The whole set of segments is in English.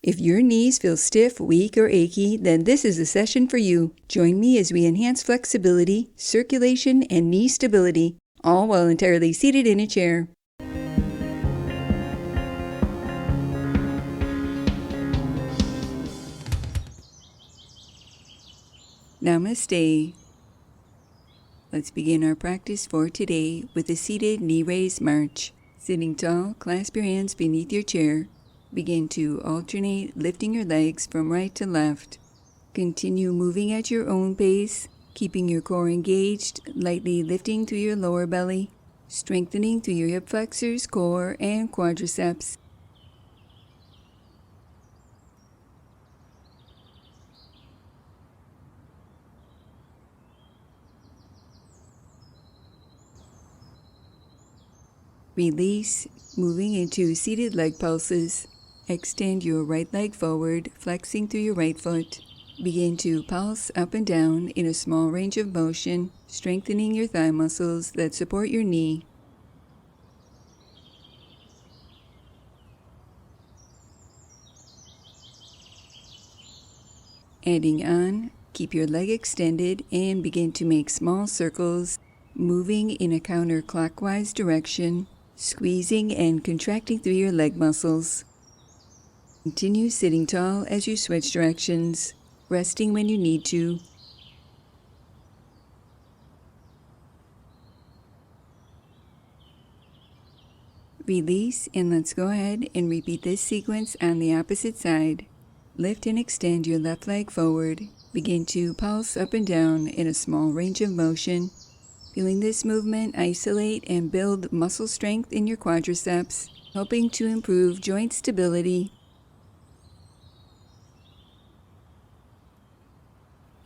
If your knees feel stiff, weak, or achy, then this is a session for you. Join me as we enhance flexibility, circulation, and knee stability, all while entirely seated in a chair. Namaste. Let's begin our practice for today with a seated knee raise march. Sitting tall, clasp your hands beneath your chair. Begin to alternate lifting your legs from right to left. Continue moving at your own pace, keeping your core engaged, lightly lifting through your lower belly, strengthening through your hip flexors, core, and quadriceps. Release, moving into seated leg pulses. Extend your right leg forward, flexing through your right foot. Begin to pulse up and down in a small range of motion, strengthening your thigh muscles that support your knee. Adding on, keep your leg extended and begin to make small circles, moving in a counterclockwise direction, squeezing and contracting through your leg muscles. Continue sitting tall as you switch directions, resting when you need to. Release, and let's go ahead and repeat this sequence on the opposite side. Lift and extend your left leg forward. Begin to pulse up and down in a small range of motion. Feeling this movement isolate and build muscle strength in your quadriceps, helping to improve joint stability.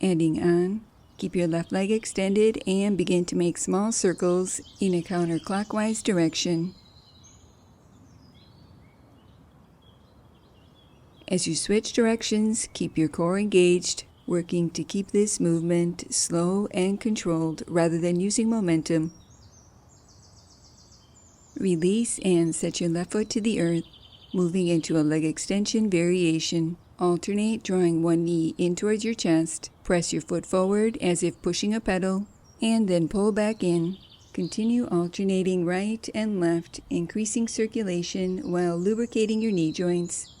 Adding on, keep your left leg extended and begin to make small circles in a counterclockwise direction. As you switch directions, keep your core engaged, working to keep this movement slow and controlled rather than using momentum. Release and set your left foot to the earth, moving into a leg extension variation. Alternate, drawing one knee in towards your chest. Press your foot forward as if pushing a pedal, and then pull back in. Continue alternating right and left, increasing circulation while lubricating your knee joints.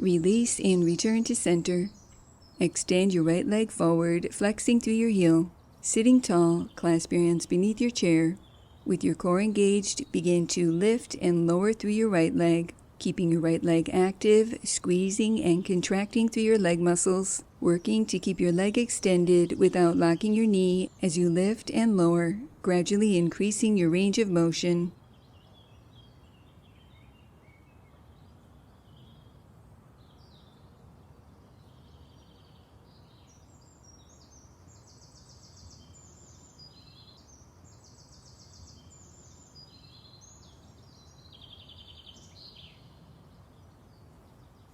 Release and return to center. Extend your right leg forward, flexing through your heel. Sitting tall, clasp your hands beneath your chair. With your core engaged, begin to lift and lower through your right leg, keeping your right leg active, squeezing and contracting through your leg muscles, working to keep your leg extended without locking your knee as you lift and lower, gradually increasing your range of motion.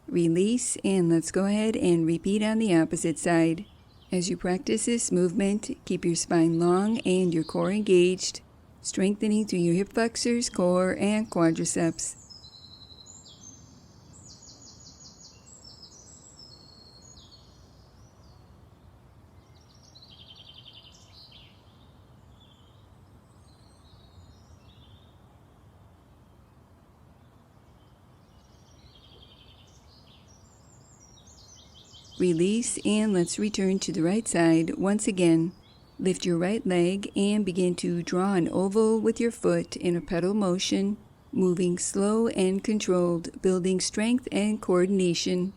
Release, and let's go ahead and repeat on the opposite side. As you practice this movement, keep your spine long and your core engaged, strengthening through your hip flexors, core, and quadriceps. Release, and let's return to the right side once again. Lift your right leg and begin to draw an oval with your foot in a pedal motion, moving slow and controlled, building strength and coordination.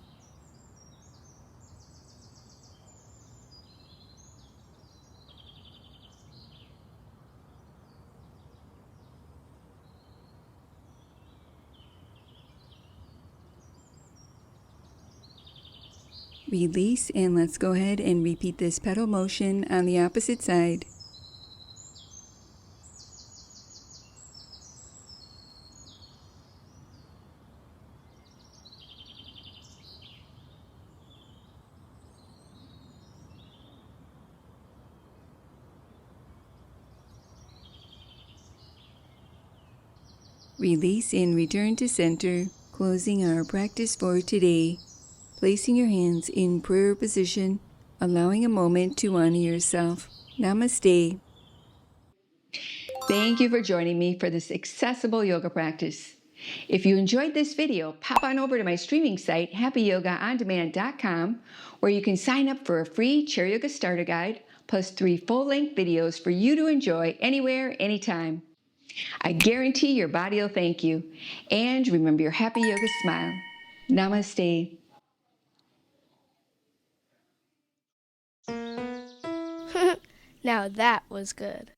Release, and let's go ahead and repeat this petal motion on the opposite side. Release and return to center, closing our practice for today. Placing your hands in prayer position, allowing a moment to honor yourself. Namaste. Thank you for joining me for this accessible yoga practice. If you enjoyed this video, pop on over to my streaming site, happyyogaondemand.com, where you can sign up for a free Chair Yoga Starter Guide, plus 3 full-length videos for you to enjoy anywhere, anytime. I guarantee your body will thank you. And remember your happy yoga smile. Namaste. Now that was good.